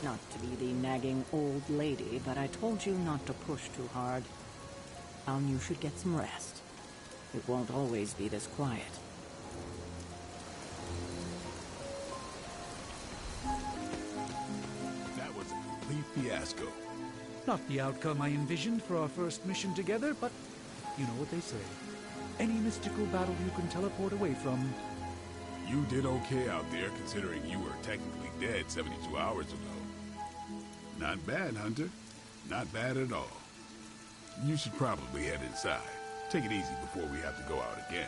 Not to be the nagging old lady, but I told you not to push too hard. Found you should get some rest. It won't always be this quiet. That was a complete fiasco. Not the outcome I envisioned for our first mission together, but you know what they say. Any mystical battle you can teleport away from. You did okay out there, considering you were technically dead 72 hours ago. Not bad, Hunter. Not bad at all. You should probably head inside. Take it easy before we have to go out again.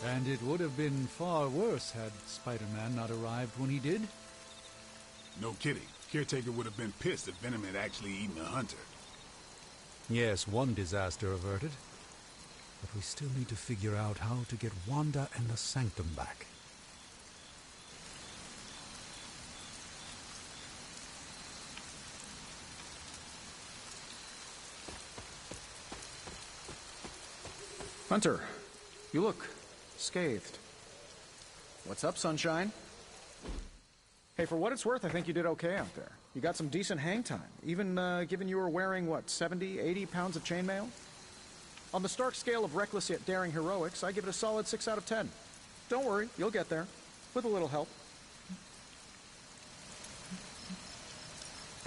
And it would have been far worse had Spider-Man not arrived when he did. No kidding. Caretaker would have been pissed if Venom had actually eaten a Hunter. Yes, one disaster averted. But we still need to figure out how to get Wanda and the Sanctum back. Hunter, you look scathed. What's up, Sunshine? Hey, for what it's worth, I think you did okay out there. You got some decent hang time, even given you were wearing, what, 70, 80 pounds of chainmail? On the Stark scale of reckless yet daring heroics, I give it a solid 6 out of 10. Don't worry, you'll get there, with a little help.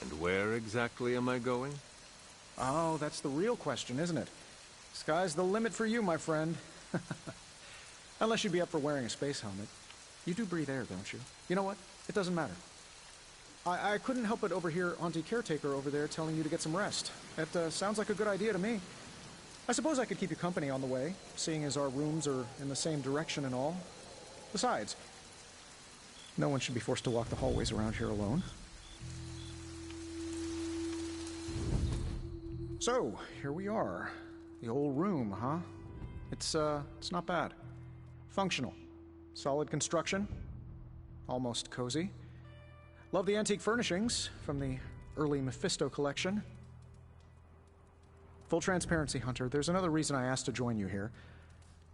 And where exactly am I going? Oh, that's the real question, isn't it? Sky's the limit for you, my friend. Unless you'd be up for wearing a space helmet. You do breathe air, don't you? You know what? It doesn't matter. I couldn't help but overhear Auntie Caretaker over there telling you to get some rest. That sounds like a good idea to me. I suppose I could keep you company on the way, seeing as our rooms are in the same direction and all. Besides, no one should be forced to walk the hallways around here alone. So, here we are. The old room, huh? It's not bad. Functional. Solid construction. Almost cozy. Love the antique furnishings from the early Mephisto collection. Full transparency, Hunter, there's another reason I asked to join you here,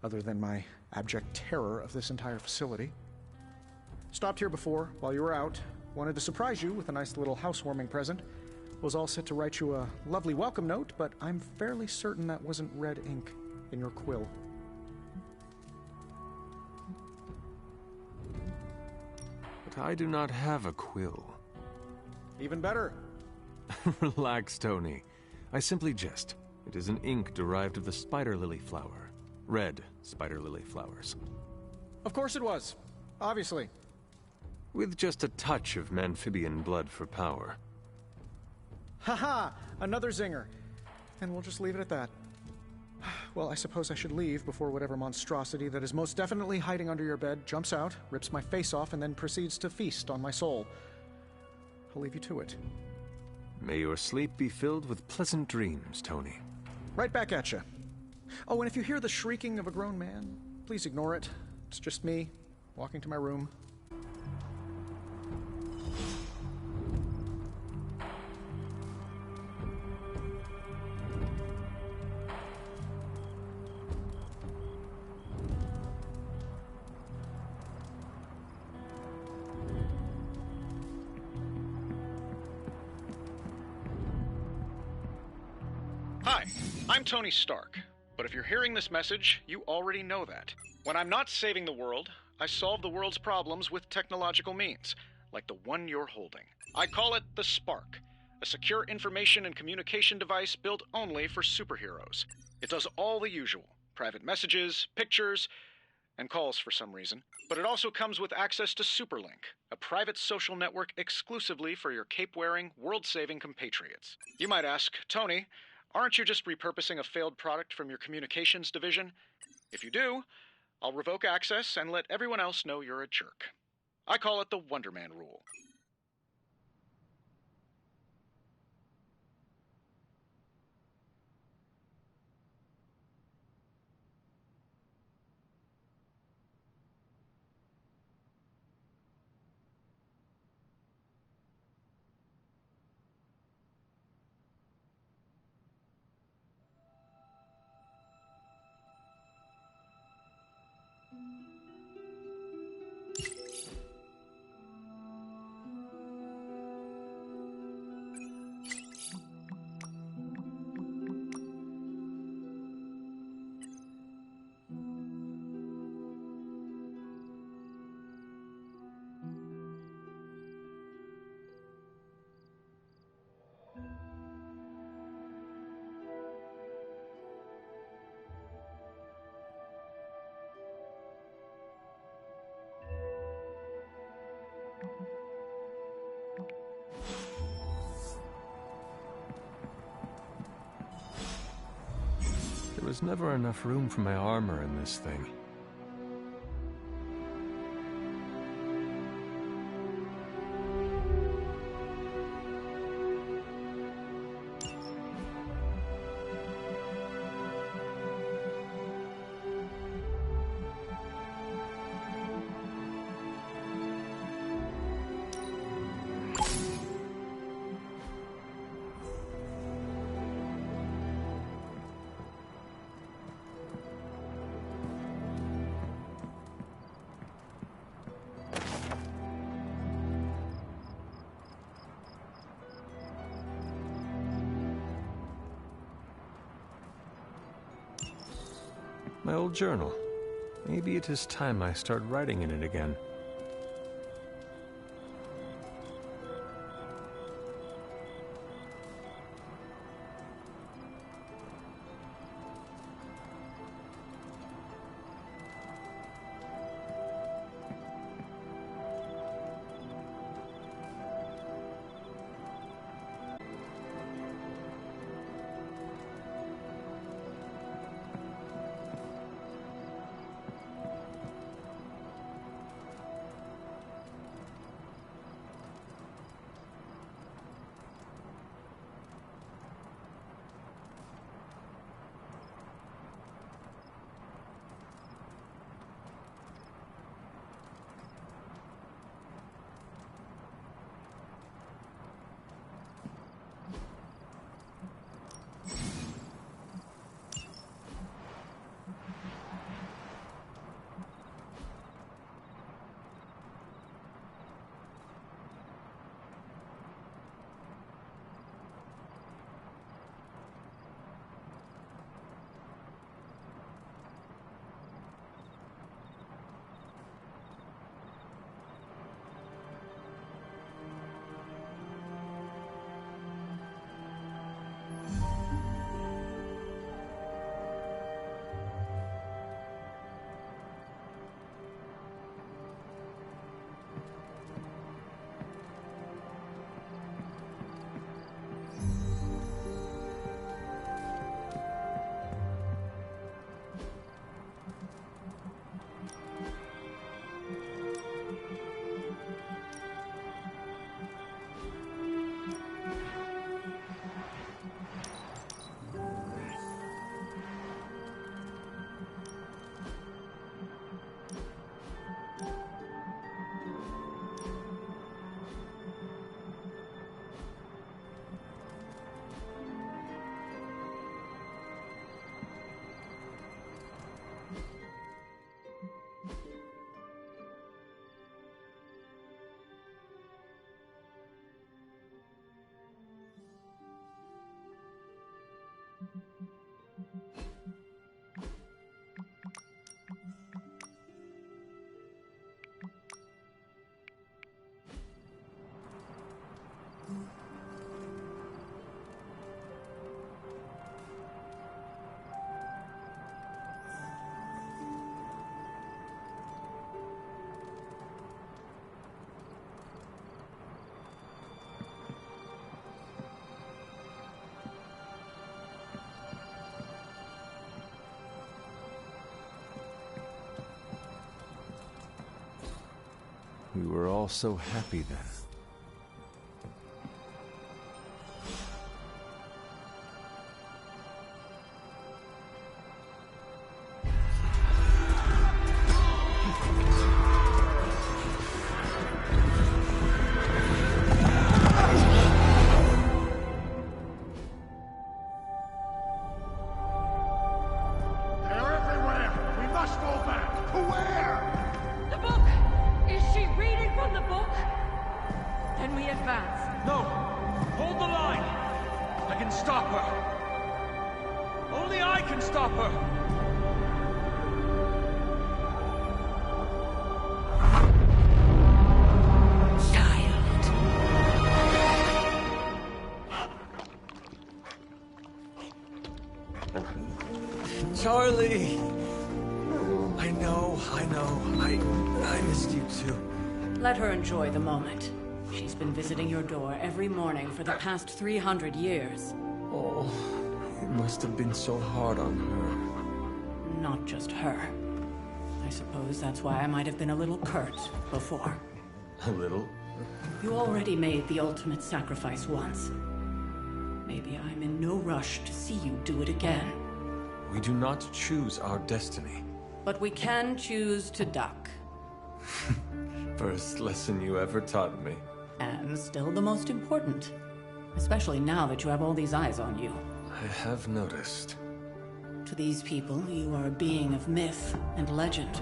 other than my abject terror of this entire facility. Stopped here before, while you were out. Wanted to surprise you with a nice little housewarming present. Was all set to write you a lovely welcome note, but I'm fairly certain that wasn't red ink in your quill. But I do not have a quill. Even better. Relax, Tony. I simply jest. It is an ink derived of the spider lily flower. Red spider lily flowers. Of course it was. Obviously. With just a touch of amphibian blood for power. Haha! Another zinger. And we'll just leave it at that. Well, I suppose I should leave before whatever monstrosity that is most definitely hiding under your bed jumps out, rips my face off, and then proceeds to feast on my soul. I'll leave you to it. May your sleep be filled with pleasant dreams, Tony. Right back at you. Oh, and if you hear the shrieking of a grown man, please ignore it. It's just me, walking to my room. Hi, I'm Tony Stark, but if you're hearing this message, you already know that. When I'm not saving the world, I solve the world's problems with technological means, like the one you're holding. I call it the Spark, a secure information and communication device built only for superheroes. It does all the usual, private messages, pictures, and calls for some reason. But it also comes with access to Superlink, a private social network exclusively for your cape-wearing, world-saving compatriots. You might ask, Tony, aren't you just repurposing a failed product from your communications division? If you do, I'll revoke access and let everyone else know you're a jerk. I call it the Wonder Man rule. was never enough room for my armor in this thing. My old journal. Maybe it is time I start writing in it again. We were all so happy then. They're everywhere! We must go back! To where? The book! Is she reading from the book? Then we advance. No! Hold the line! I can stop her! Only I can stop her! Charlie! I know. I missed you too. Let her enjoy the moment. She's been visiting your door every morning for the past 300 years. Oh, It must have been so hard on her. Not just her. I suppose that's why I might have been a little curt before. A little? You already made the ultimate sacrifice once. Maybe I'm in no rush to see you do it again. We do not choose our destiny. But we can choose to duck. First lesson you ever taught me. And still the most important. Especially now that you have all these eyes on you. I have noticed. To these people, you are a being of myth and legend.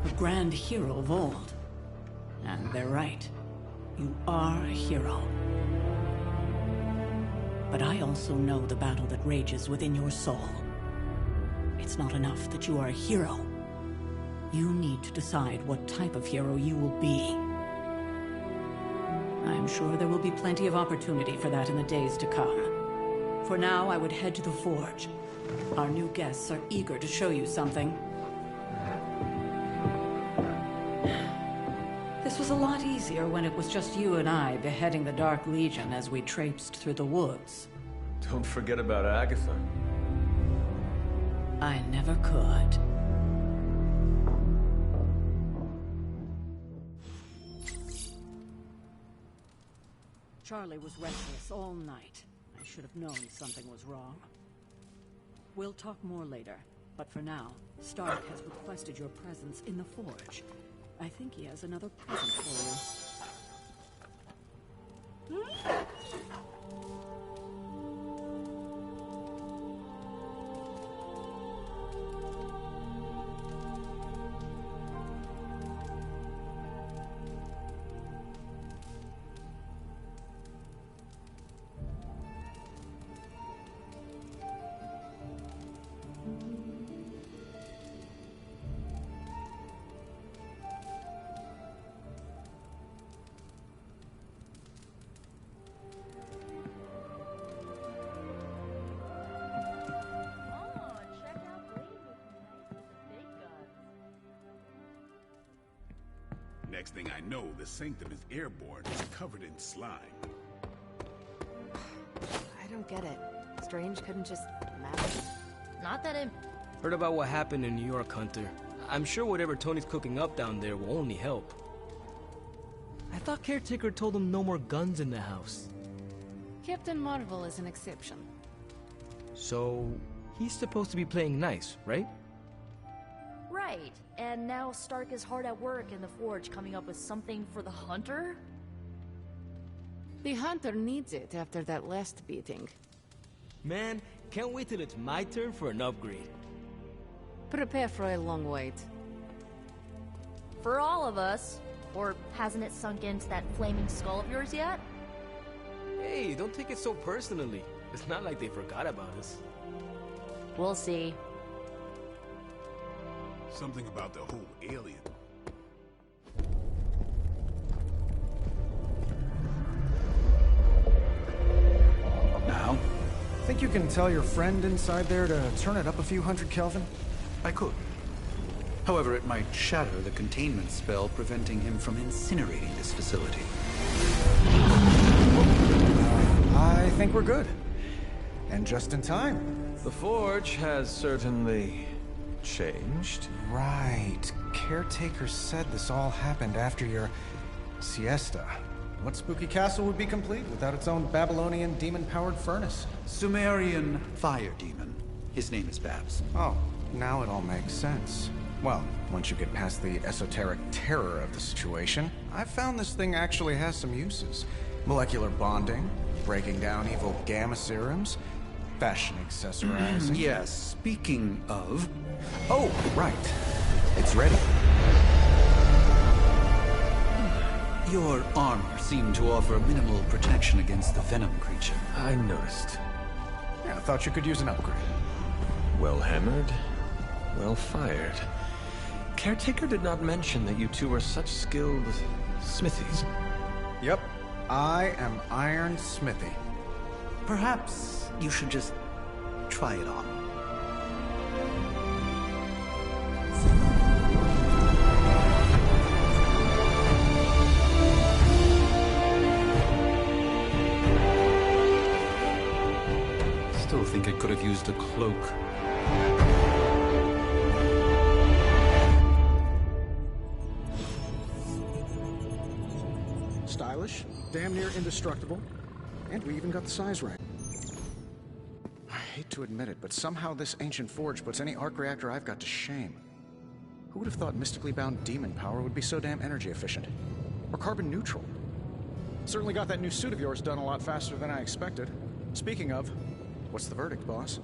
A grand hero of old. And they're right. You are a hero. But I also know the battle that rages within your soul. It's not enough that you are a hero. You need to decide what type of hero you will be. I'm sure there will be plenty of opportunity for that in the days to come. For now, I would head to the forge. Our new guests are eager to show you something. This was a lot easier when it was just you and I beheading the Dark Legion as we traipsed through the woods. Don't forget about Agatha. I never could. Charlie was restless all night. I should have known something was wrong. We'll talk more later, but for now, Stark has requested your presence in the forge. I think he has another present for you. Next thing I know, the sanctum is airborne and covered in slime. I don't get it. Strange couldn't just matter. Not that it... Heard about what happened in New York, Hunter. I'm sure whatever Tony's cooking up down there will only help. I thought Caretaker told him no more guns in the house. Captain Marvel is an exception. So, he's supposed to be playing nice, right? Right. And now Stark is hard at work in the forge coming up with something for the Hunter? The Hunter needs it after that last beating. Man, can't wait till it's my turn for an upgrade. Prepare for a long wait. For all of us. Or hasn't it sunk into that flaming skull of yours yet? Hey, don't take it so personally. It's not like they forgot about us. We'll see. Something about the whole alien. Now? Think you can tell your friend inside there to turn it up a few hundred Kelvin? I could. However, it might shatter the containment spell preventing him from incinerating this facility. I think we're good. And just in time. The forge has certainly changed. Right. Caretaker said this all happened after your siesta. What spooky castle would be complete without its own Babylonian demon-powered furnace? Sumerian fire demon. His name is Babs. Oh, now it all makes sense. Well, once you get past the esoteric terror of the situation, I've found this thing actually has some uses. Molecular bonding, breaking down evil gamma serums, fashion accessorizing. Yes, speaking of... Oh, right. It's ready. Your armor seemed to offer minimal protection against the venom creature. I noticed. Yeah, I thought you could use an upgrade. Well hammered, well fired. Caretaker did not mention that you two are such skilled smithies. Yep, I am Iron Smithy. Perhaps you should just try it on. Still think it could have used just a cloak. Stylish, damn near indestructible, and we even got the size right. I hate to admit it, but somehow this ancient forge puts any arc reactor I've got to shame. Who would have thought mystically bound demon power would be so damn energy efficient? Or carbon neutral? Certainly got that new suit of yours done a lot faster than I expected. Speaking of, what's the verdict, boss?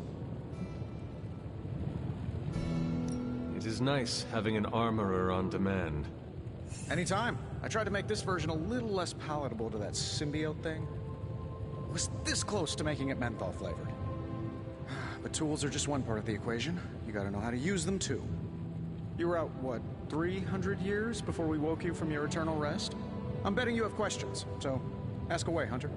It is nice having an armorer on demand. Anytime. I tried to make this version a little less palatable to that symbiote thing. It was this close to making it menthol flavored. But tools are just one part of the equation. You gotta know how to use them too. You were out, what, 300 years before we woke you from your eternal rest? I'm betting you have questions, so ask away, Hunter.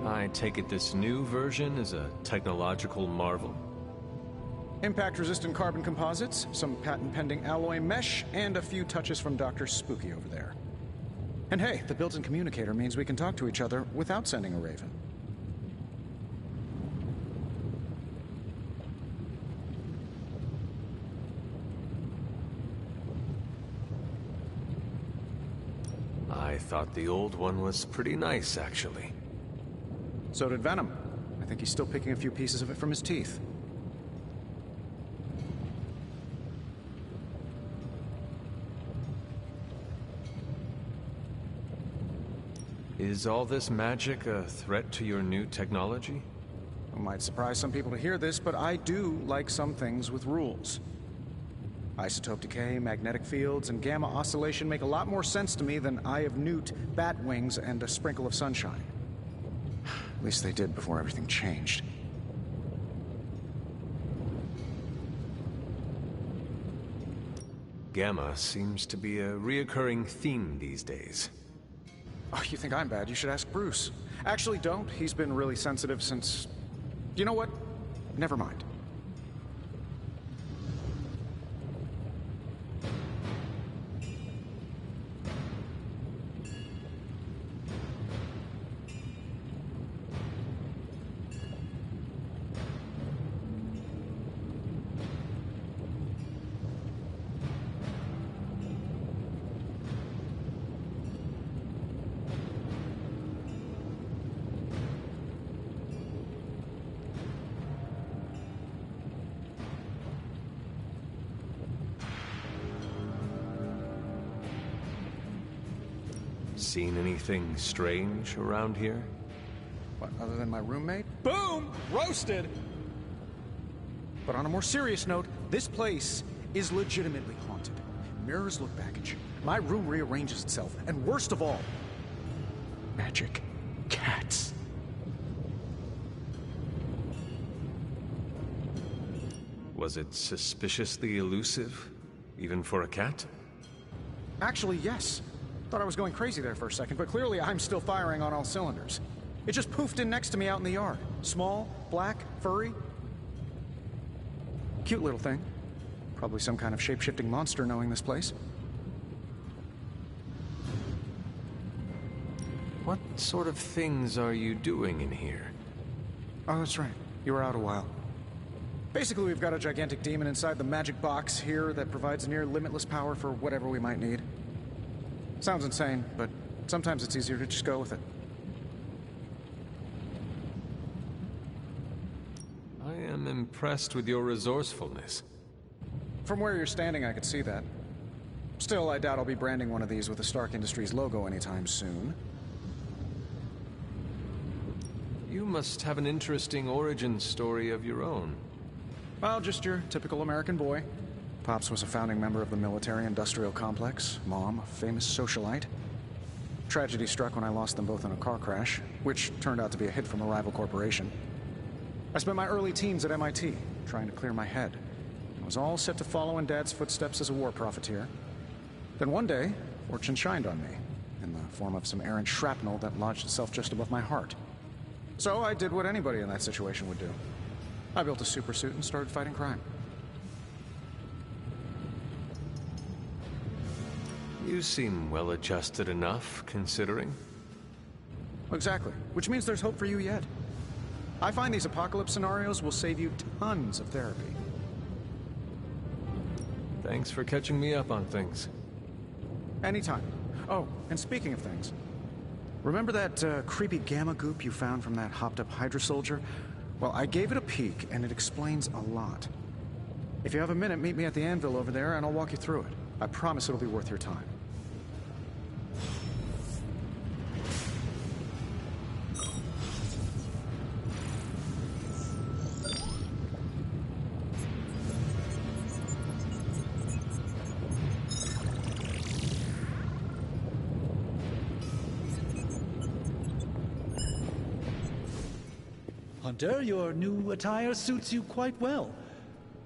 I take it this new version is a technological marvel? Impact-resistant carbon composites, some patent-pending alloy mesh, and a few touches from Dr. Spooky over there. And hey, the built-in communicator means we can talk to each other without sending a raven. I thought the old one was pretty nice, actually. So did Venom. I think he's still picking a few pieces of it from his teeth. Is all this magic a threat to your new technology? It might surprise some people to hear this, but I do like some things with rules. Isotope decay, magnetic fields, and gamma oscillation make a lot more sense to me than Eye of Newt, bat wings, and a sprinkle of sunshine. At least they did before everything changed. Gamma seems to be a reoccurring theme these days. Oh, you think I'm bad? You should ask Bruce. Actually, don't. He's been really sensitive since... You know what? Never mind. Seen anything strange around here? What, other than my roommate? Boom! Roasted! But on a more serious note, this place is legitimately haunted. Mirrors look back at you. My room rearranges itself. And worst of all, magic cats. Was it suspiciously elusive, even for a cat? Actually, yes. Thought I was going crazy there for a second, but clearly I'm still firing on all cylinders. It just poofed in next to me out in the yard. Small, black, furry. Cute little thing. Probably some kind of shape-shifting monster knowing this place. What sort of things are you doing in here? Oh, that's right. You were out a while. Basically, we've got a gigantic demon inside the magic box here that provides near limitless power for whatever we might need. Sounds insane, but sometimes it's easier to just go with it. I am impressed with your resourcefulness. From where you're standing, I could see that. Still, I doubt I'll be branding one of these with the Stark Industries logo anytime soon. You must have an interesting origin story of your own. Well, just your typical American boy. Pops was a founding member of the military-industrial complex. Mom, a famous socialite. Tragedy struck when I lost them both in a car crash, which turned out to be a hit from a rival corporation. I spent my early teens at MIT, trying to clear my head. I was all set to follow in Dad's footsteps as a war profiteer. Then one day, fortune shined on me, in the form of some errant shrapnel that lodged itself just above my heart. So I did what anybody in that situation would do. I built a supersuit and started fighting crime. You seem well-adjusted enough, considering. Exactly, which means there's hope for you yet. I find these apocalypse scenarios will save you tons of therapy. Thanks for catching me up on things. Anytime. Oh, and speaking of things, remember that creepy gamma goop you found from that hopped-up Hydra soldier? Well, I gave it a peek, and it explains a lot. If you have a minute, meet me at the anvil over there, and I'll walk you through it. I promise it'll be worth your time. Hunter, your new attire suits you quite well.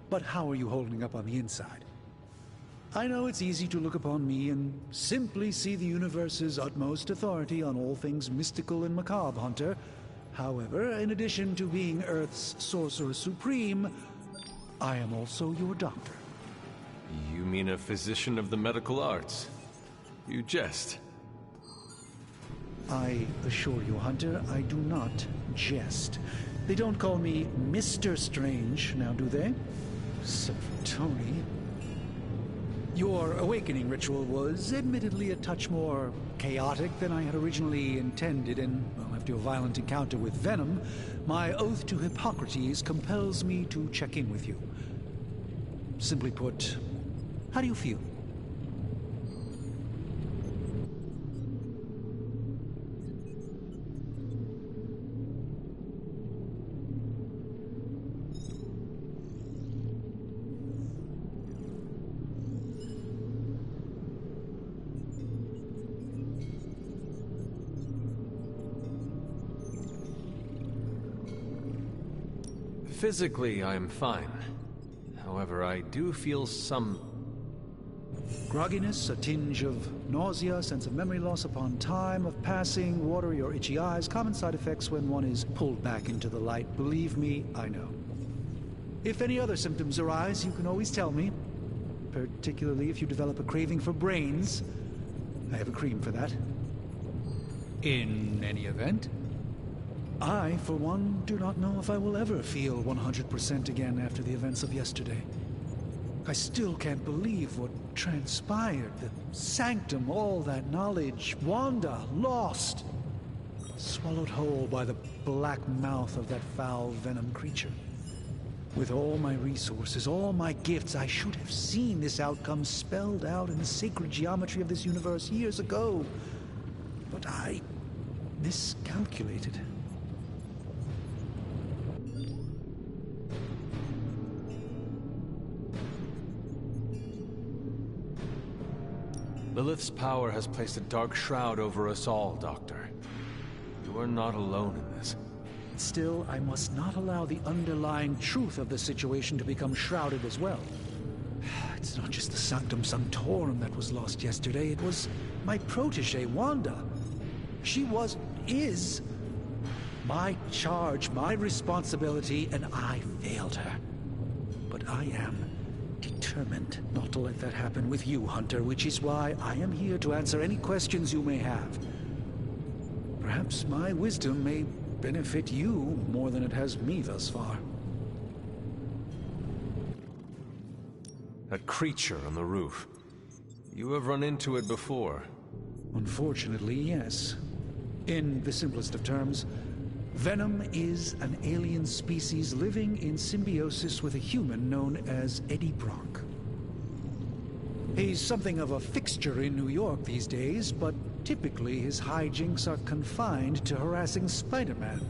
But how are you holding up on the inside? I know it's easy to look upon me and simply see the universe's utmost authority on all things mystical and macabre, Hunter. However, in addition to being Earth's Sorcerer Supreme, I am also your doctor. You mean a physician of the medical arts? You jest. I assure you, Hunter, I do not jest. They don't call me Mr. Strange, now do they? Except for Tony. Your awakening ritual was admittedly a touch more chaotic than I had originally intended, and, well, after a violent encounter with Venom, my oath to Hippocrates compels me to check in with you. Simply put, how do you feel? Physically, I'm fine. However, I do feel some... grogginess, a tinge of nausea, sense of memory loss upon time of passing, watery or itchy eyes, common side effects when one is pulled back into the light. Believe me, I know. If any other symptoms arise, you can always tell me. Particularly if you develop a craving for brains. I have a cream for that. In any event, I, for one, do not know if I will ever feel 100% again after the events of yesterday. I still can't believe what transpired. The sanctum, all that knowledge. Wanda, lost. Swallowed whole by the black mouth of that foul venom creature. With all my resources, all my gifts, I should have seen this outcome spelled out in the sacred geometry of this universe years ago. But I miscalculated. Lilith's power has placed a dark shroud over us all, Doctor. You are not alone in this. Still, I must not allow the underlying truth of the situation to become shrouded as well. It's not just the Sanctum Sanctorum that was lost yesterday, it was my protege, Wanda. She is my charge, my responsibility, and I failed her. But I am determined not to let that happen with you, Hunter, which is why I am here to answer any questions you may have. Perhaps my wisdom may benefit you more than it has me thus far. That creature on the roof. You have run into it before. Unfortunately, yes. In the simplest of terms, Venom is an alien species living in symbiosis with a human known as Eddie Brock. He's something of a fixture in New York these days, but typically his hijinks are confined to harassing Spider-Man.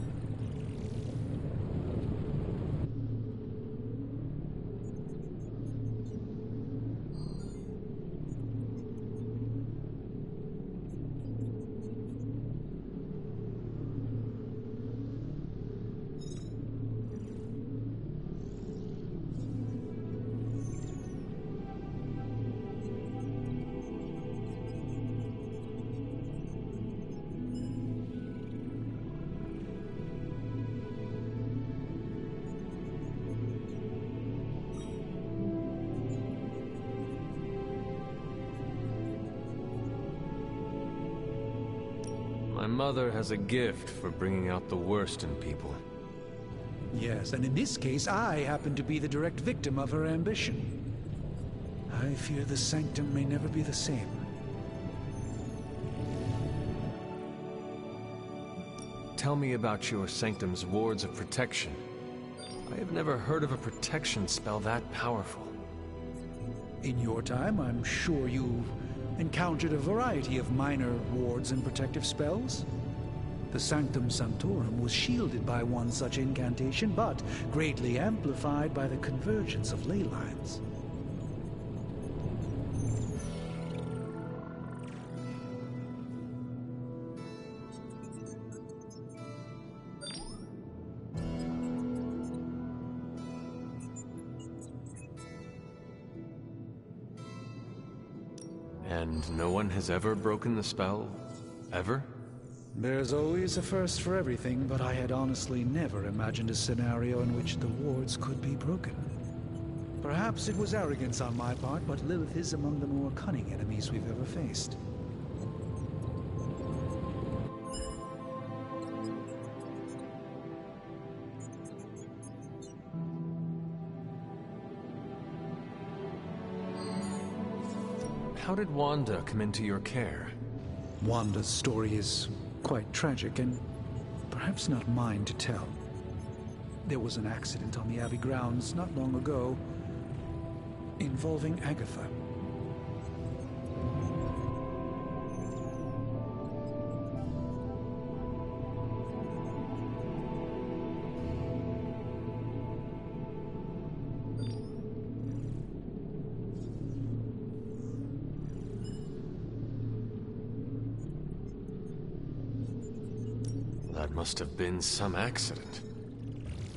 mother has a gift for bringing out the worst in people. Yes, and in this case, I happen to be the direct victim of her ambition. I fear the Sanctum may never be the same. Tell me about your Sanctum's wards of protection. I have never heard of a protection spell that powerful. In your time, I'm sure you've encountered a variety of minor wards and protective spells. The Sanctum Sanctorum was shielded by one such incantation, but greatly amplified by the convergence of ley lines. And no one has ever broken the spell? Ever? There's always a first for everything, but I had honestly never imagined a scenario in which the wards could be broken. Perhaps it was arrogance on my part, but Lilith is among the more cunning enemies we've ever faced. How did Wanda come into your care? Wanda's story is quite tragic, and perhaps not mine to tell. There was an accident on the Abbey grounds not long ago involving Agatha. That must have been some accident.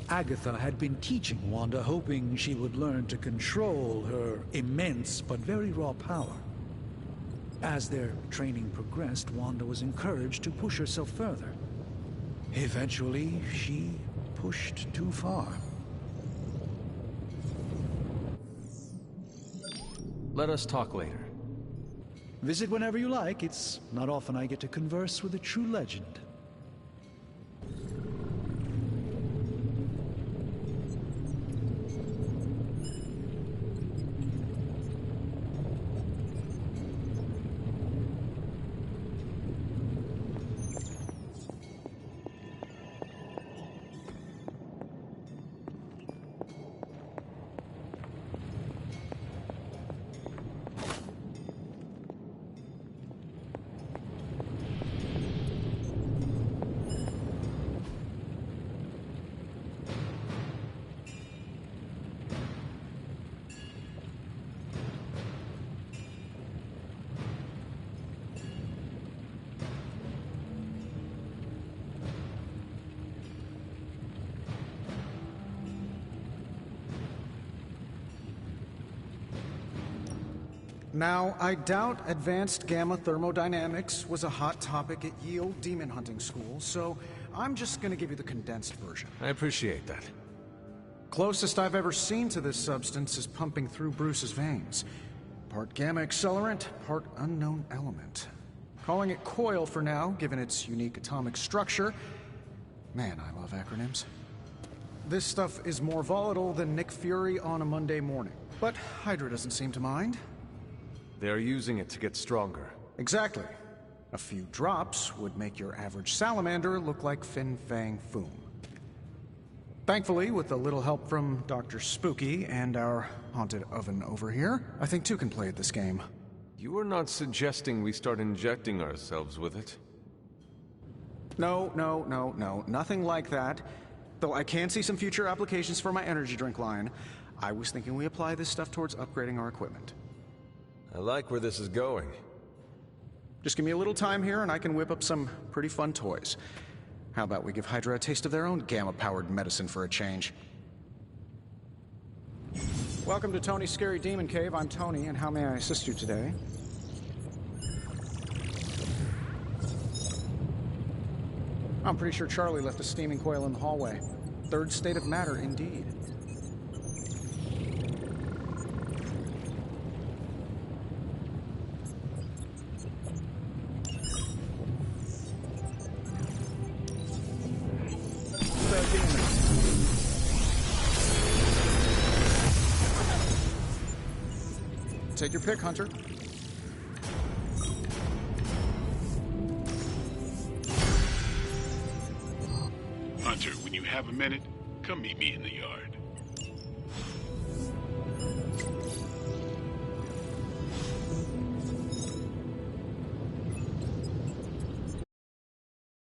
Agatha had been teaching Wanda, hoping she would learn to control her immense but very raw power. As their training progressed, Wanda was encouraged to push herself further. Eventually, she pushed too far. Let us talk later. Visit whenever you like. It's not often I get to converse with a true legend. Now, I doubt advanced gamma thermodynamics was a hot topic at Yield Demon Hunting School, so I'm just gonna give you the condensed version. I appreciate that. Closest I've ever seen to this substance is pumping through Bruce's veins. Part gamma accelerant, part unknown element. Calling it coil for now, given its unique atomic structure. Man, I love acronyms. This stuff is more volatile than Nick Fury on a Monday morning. But Hydra doesn't seem to mind. They're using it to get stronger. Exactly. A few drops would make your average salamander look like Fin Fang Foom. Thankfully, with a little help from Dr. Spooky and our haunted oven over here, I think two can play at this game. You are not suggesting we start injecting ourselves with it? No, nothing like that. Though I can see some future applications for my energy drink line. I was thinking we apply this stuff towards upgrading our equipment. I like where this is going. Just give me a little time here and I can whip up some pretty fun toys. How about we give Hydra a taste of their own gamma-powered medicine for a change? Welcome to Tony's Scary Demon Cave. I'm Tony, and how may I assist you today? I'm pretty sure Charlie left a steaming coil in the hallway. Third state of matter, indeed. Take your pick, Hunter. Hunter, when you have a minute, come meet me in the yard.